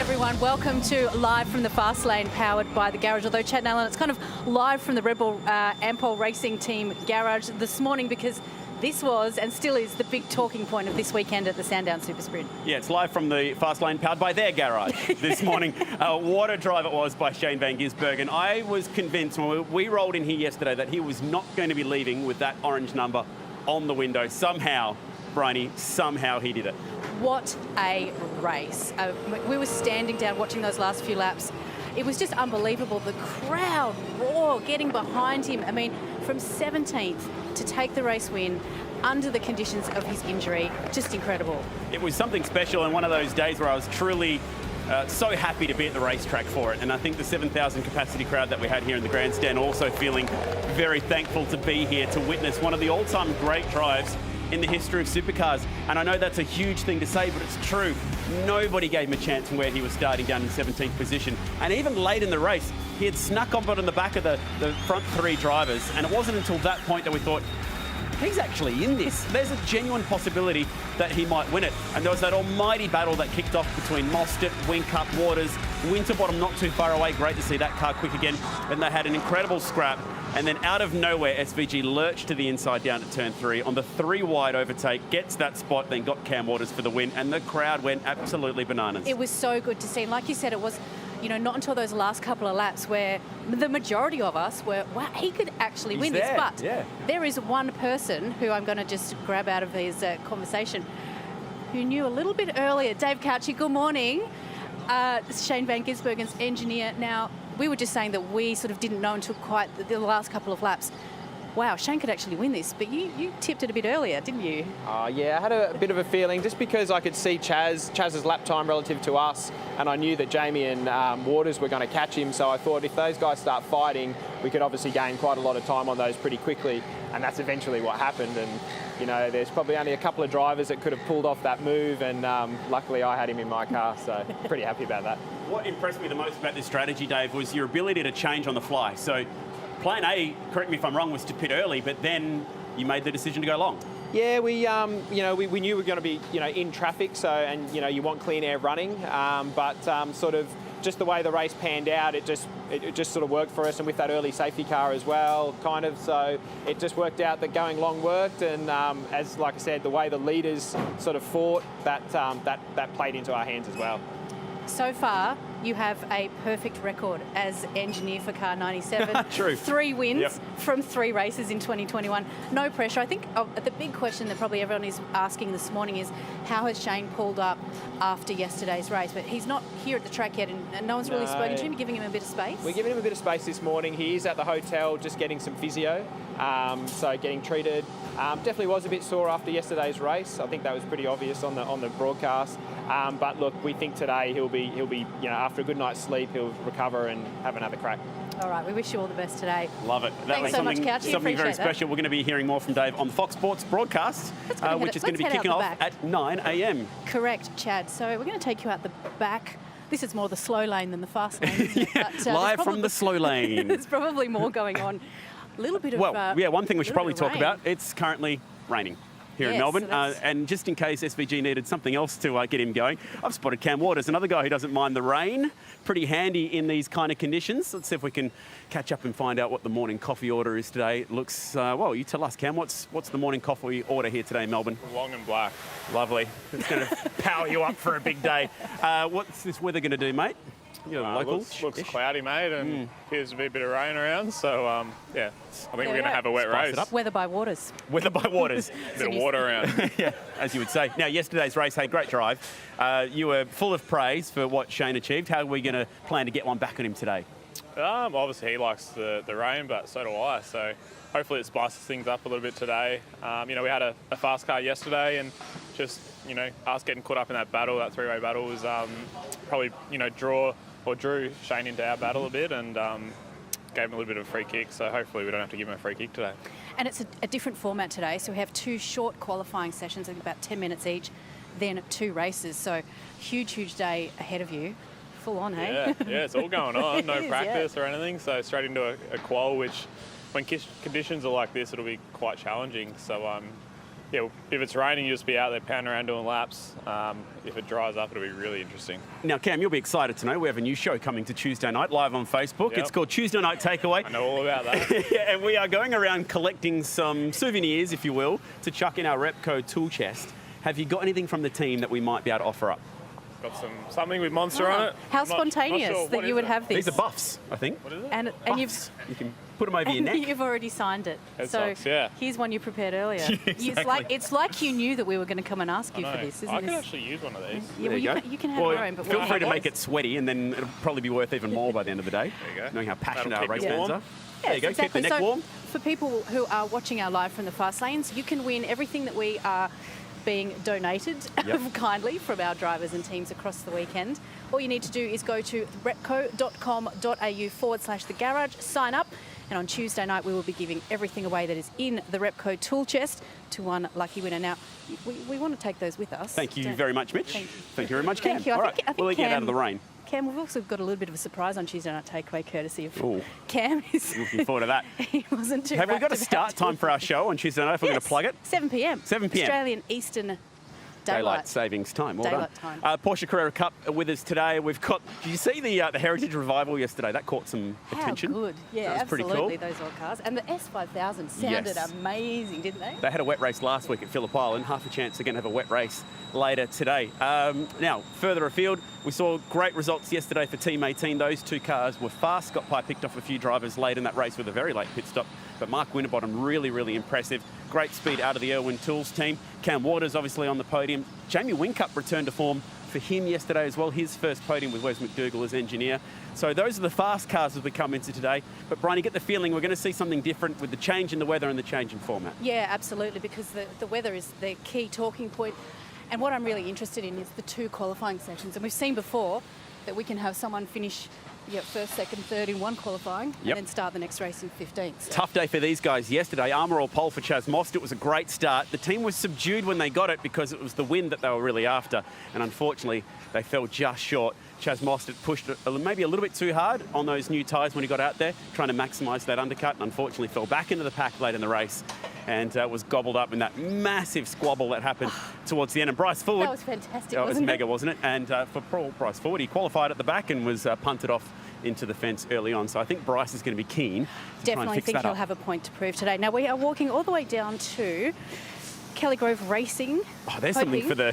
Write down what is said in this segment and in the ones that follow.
everyone. Welcome to Live from the Fast Lane, powered by the garage. Although, Chad and Alan, it's kind of live from the Red Bull Ampol Racing Team garage this morning, because this was and still is the big talking point of this weekend at the Sandown SuperSprint. Yeah, it's live from the Fast Lane, powered by their garage this morning. What a drive it was by Shane van Gisbergen. I was convinced when we rolled in here yesterday that he was not going to be leaving with that orange number on the window. Somehow, Bryony, somehow he did it. What a race. We were standing down watching those last few laps. It was just unbelievable. The crowd roar getting behind him. I mean, from 17th to take the race win under the conditions of his injury, just incredible. It was something special, and one of those days where I was truly so happy to be at the racetrack for it. And I think the 7,000 capacity crowd that we had here in the grandstand also feeling very thankful to be here to witness one of the all-time great drives in the history of supercars. And I know that's a huge thing to say, but it's true. Nobody gave him a chance from where he was starting down in 17th position. And even late in the race, he had snuck up on the back of the front three drivers. And it wasn't until that point that we thought, he's actually in this. There's a genuine possibility that he might win it. And there was that almighty battle that kicked off between Mostert, Whincup, Waters, Winterbottom not too far away. Great to see that car quick again. And they had an incredible scrap. And then out of nowhere, SVG lurched to the inside down at turn 3 on the 3 wide overtake, gets that spot, then got Cam Waters for the win, and the crowd went absolutely bananas. It was so good to see. And like you said, it was, you know, not until those last couple of laps where the majority of us were, wow, he could actually win this. But there is one person who I'm going to just grab out of this conversation who knew a little bit earlier. Dave Couchy, good morning. Shane van Gisbergen's engineer. Now, we were just saying that we sort of didn't know until quite the last couple of laps. Wow, Shane could actually win this, but you tipped it a bit earlier, didn't you? Yeah, I had a bit of a feeling, just because I could see Chaz's lap time relative to us, and I knew that Jamie and Waters were going to catch him, so I thought if those guys start fighting, we could obviously gain quite a lot of time on those pretty quickly, and that's eventually what happened. And you know, there's probably only a couple of drivers that could have pulled off that move, and luckily I had him in my car, so pretty happy about that. What impressed me the most about this strategy, Dave, was your ability to change on the fly. So plan A, correct me if I'm wrong, was to pit early, but then you made the decision to go long. Yeah, we knew we were going to be, in traffic, so, and, you want clean air running, but sort of just the way the race panned out, it just sort of worked for us, and with that early safety car as well, kind of, so it just worked out that going long worked, and as, like I said, the way the leaders sort of fought, that played into our hands as well. So far, you have a perfect record as engineer for car 97. True. 3 wins from 3 races in 2021. No pressure. I think the big question that probably everyone is asking this morning is, how has Shane pulled up after yesterday's race? But he's not here at the track yet, and no one's really spoken to him, giving him a bit of space. We're giving him a bit of space this morning. He is at the hotel just getting some physio, so getting treated. Definitely was a bit sore after yesterday's race. I think that was pretty obvious on the broadcast. But look, we think today he'll be after a good night's sleep, he'll recover and have another crack. All right, we wish you all the best today. Love it. Thanks so much, Couchy. Something very special. We're going to be hearing more from Dave on the Fox Sports broadcast, which is going to be kicking off at 9 a.m. Correct, Chad. So we're going to take you out the back. This is more the slow lane than the fast lane, isn't it? But, live from the slow lane. There's probably more going on. A little bit of one thing we should probably talk about, it's currently raining here in Melbourne, so and just in case SVG needed something else to get him going, I've spotted Cam Waters, another guy who doesn't mind the rain. Pretty handy in these kind of conditions. Let's see if we can catch up and find out what the morning coffee order is today. It looks, well, you tell us, Cam, what's the morning coffee order here today in Melbourne? Long and black. Lovely. It's going to power you up for a big day. What's this weather going to do, mate? You're local. Looks cloudy, mate, and appears to be a bit of rain around. So, I think we're going to have a wet race. Weather by Waters. Weather by Waters. A bit of water around. Yeah, as you would say. Now, yesterday's race, hey, great drive. You were full of praise for what Shane achieved. How are we going to plan to get one back on him today? Obviously, he likes the rain, but so do I. So, hopefully it spices things up a little bit today. We had a fast car yesterday, and just, us getting caught up in that battle, that 3-way battle, was probably, drew Shane into our battle a bit, and gave him a little bit of a free kick, so hopefully we don't have to give him a free kick today. And it's a different format today, so we have 2 short qualifying sessions of about 10 minutes each, then 2 races, so huge day ahead of you. Full on, hey? Yeah, it's all going on, no practice or anything, so straight into a qual, which when conditions are like this, it'll be quite challenging, so yeah, if it's raining, you'll just be out there pounding around doing laps. If it dries up, it'll be really interesting. Now, Cam, you'll be excited to know we have a new show coming to Tuesday night live on Facebook. Yep. It's called Tuesday Night Takeaway. I know all about that. Yeah, and we are going around collecting some souvenirs, if you will, to chuck in our Repco tool chest. Have you got anything from the team that we might be able to offer up? Got something with Monster on it. How Not spontaneous sure. that you would have this. These are buffs, I think. What is it? And Buffs. You can put them over your neck. you've already signed it. Head so socks, yeah. here's one you prepared earlier. Exactly. It's like you knew that we were going to come and ask you I for know. this, I isn't could it? actually use one of these. Yeah, well, you can have Well, your own, but feel we'll free to have make it sweaty, and then it'll probably be worth even more by the end of the day. There you go. Knowing how passionate That'll our race keep you fans warm. are. There you go, exactly. keep the neck So warm. for people who are watching our live from the fast lanes, you can win everything that we are being donated kindly from our drivers and teams across the weekend. All you need to do is go to repco.com.au/the garage, sign up, and on Tuesday night we will be giving everything away that is in the Repco tool chest to one lucky winner. Now, we want to take those with us. Thank you very much, Mitch. Thank Thank you very much, Cam. Thank you. I All think right, we'll get out of the Cam- rain. Cam, we've also got a little bit of a surprise on Tuesday Night Takeaway, courtesy of Ooh. Cam. Looking forward to that. He wasn't too Have we got a rapt start about time for our show on Tuesday night if we're going to plug it? 7 p.m. 7 p.m. Australian Eastern Daylight savings time. Well Daylight done. time. Porsche Carrera Cup with us today. We've got. Did you see the Heritage Revival yesterday? That caught some attention. How good. Yeah, that was pretty absolutely, cool. those old cars. And the S5000 sounded Yes. amazing, didn't they? They had a wet race last week at Phillip Island. Half a chance they're going to have a wet race later today. Now, further afield, we saw great results yesterday for Team 18. Those two cars were fast. Scott Pye picked off a few drivers late in that race with a very late pit stop. But Mark Winterbottom really, really impressive. Great speed out of the Irwin Tools team. Cam Waters obviously on the podium. Jamie Whincup returned to form for him yesterday as well. His first podium with Wes McDougall as engineer. So those are the fast cars as we come into today. But Brian, you get the feeling we're going to see something different with the change in the weather and the change in format. Yeah, absolutely, because the weather is the key talking point. And what I'm really interested in is the two qualifying sessions. And we've seen before that we can have someone finish first, second, third in one qualifying and then start the next race in 15th. So. Tough day for these guys yesterday. Armour all pole for Chaz Most. It was a great start. The team was subdued when they got it because it was the wind that they were really after. And unfortunately, they fell just short. Chaz Most had pushed it maybe a little bit too hard on those new tyres when he got out there, trying to maximise that undercut, and unfortunately fell back into the pack late in the race and was gobbled up in that massive squabble that happened towards the end. And Bryce Forward... That was fantastic, It was wasn't mega, wasn't it? And for Bryce Forward, he qualified at the back and was punted off into the fence early on. So I think Bryce is going to be keen to try and Definitely fix think that he'll up. have a point to prove today. Now, we are walking all the way down to Kelly Grove Racing. Oh, there's something for the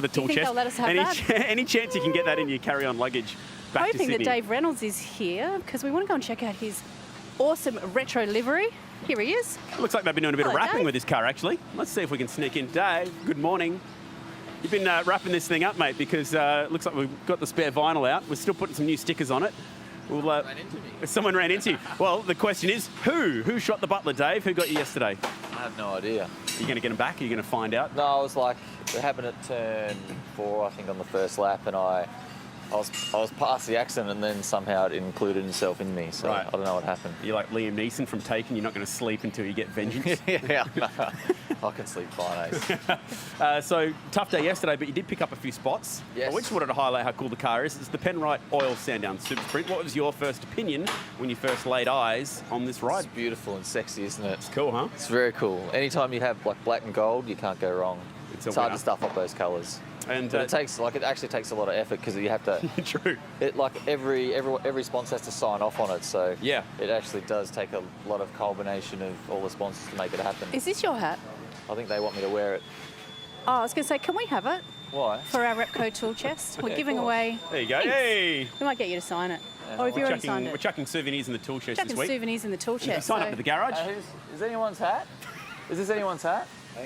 tool think chest. they'll let us have any chance you can get that in your carry-on luggage back to Hoping Sydney? that Dave Reynolds is here because we want to go and check out his awesome retro livery. Here he is. Looks like they've been doing a bit of Hello, wrapping Dave. with this car, actually. Let's see if we can sneak in. Dave, good morning. You've been wrapping this thing up, mate, because it looks like we've got the spare vinyl out. We're still putting some new stickers on it. Someone ran into you. Well, the question is, who shot the butler, Dave? Who got you yesterday? I have no idea. Are you going to get him back? Are you going to find out? No, I was like, it happened at turn 4, I think, on the first lap, and I was past the accident, and then somehow it included itself in me. So Right. I don't know what happened. You're like Liam Neeson from Taken. You're not going to sleep until you get vengeance. Yeah, no, I can sleep fine, Ace. So tough day yesterday, but you did pick up a few spots. Yes. I just wanted to highlight how cool the car is. It's the Penrite Oil Sandown SuperSprint. What was your first opinion when you first laid eyes on this ride? It's beautiful and sexy, isn't it? It's cool, huh? It's very cool. Anytime you have like black and gold, you can't go wrong. It's It's a hard winner. to stuff up those colours. And But it actually takes a lot of effort because you have to. true. Every sponsor has to sign off on it, so Yeah. it actually does take a lot of culmination of all the sponsors to make it happen. Is this your hat? I think they want me to wear it. Oh, I was going to say, can we have it Why? for our Repco tool chest? We're Yeah, giving of course. away. There you go. Thanks. Hey! We might get you to sign it. Or if you already signed We're it. chucking souvenirs in the tool chest Chucking this week. souvenirs in the tool If you chest. sign so- up to the garage. Is anyone's hat? Is this anyone's hat? There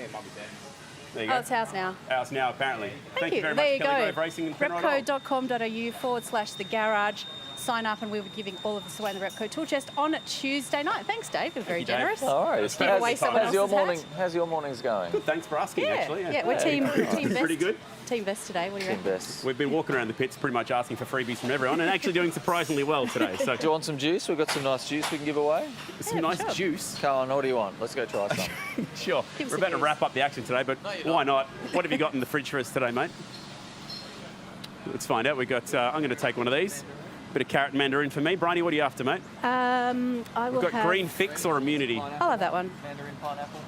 you Oh, go. it's ours now. Ours now, apparently. Thank you. very There much, you Kelly go. Grove Racing and Penrite Oil. Repco.com.au/the garage. Sign up and we'll be giving all of us away in the Repco tool chest on Tuesday night. Thanks, Dave. You're very you, Dave. generous. All right. Give away someone how's your else's hat. morning? How's your mornings going? Good, thanks for asking, Yeah, actually. yeah, we're team best. Pretty good. Team best today. What do you Team reckon? best. We've been walking around the pits pretty much asking for freebies from everyone and actually doing surprisingly well today. So Do you want some juice? We've got some nice juice we can give away. some Yeah, nice sure. juice. Come on, what do you want? Let's go try some. Sure. Give us We're a about to piece. wrap up the action today, but why not? What have you got in the fridge for us today, mate? Let's find out. We've got, I'm going to take one of these. Bit of carrot and mandarin for me. Bryony, what are you after, mate? I will We've got have... green fix or immunity. I'll have that one. Mandarin pineapple.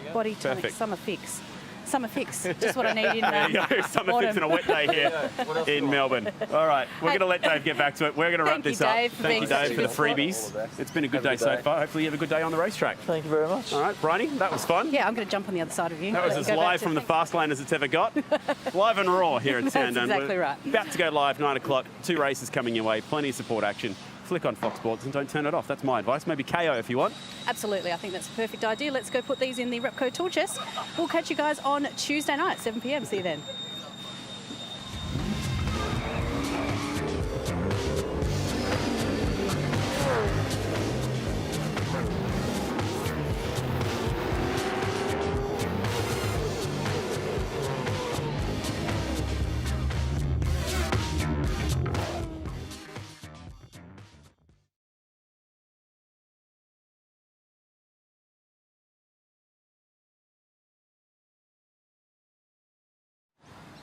There you Body tonic, Perfect. summer fix. Summer fix, just what I need in There you go, summer fix and a wet day here in Melbourne. All right, we're going to let Dave get back to it. We're going to wrap this up. Thank you, Dave, for the freebies. It's been a good day so far. Hopefully you have a good day on the racetrack. Thank you very much. All right, Bryony, that was fun. Yeah, I'm going to jump on the other side of you. That was as live from the fast lane as it's ever got. Live and raw here at Sandown. That's exactly We're right. about to go live, 9 o'clock. 2 races coming your way. Plenty of support action. Flick on Fox Sports and don't turn it off. That's my advice. Maybe KO if you want. Absolutely, I think that's a perfect idea. Let's go put these in the Repco tool chest. We'll catch you guys on Tuesday night, 7 p.m. See you then.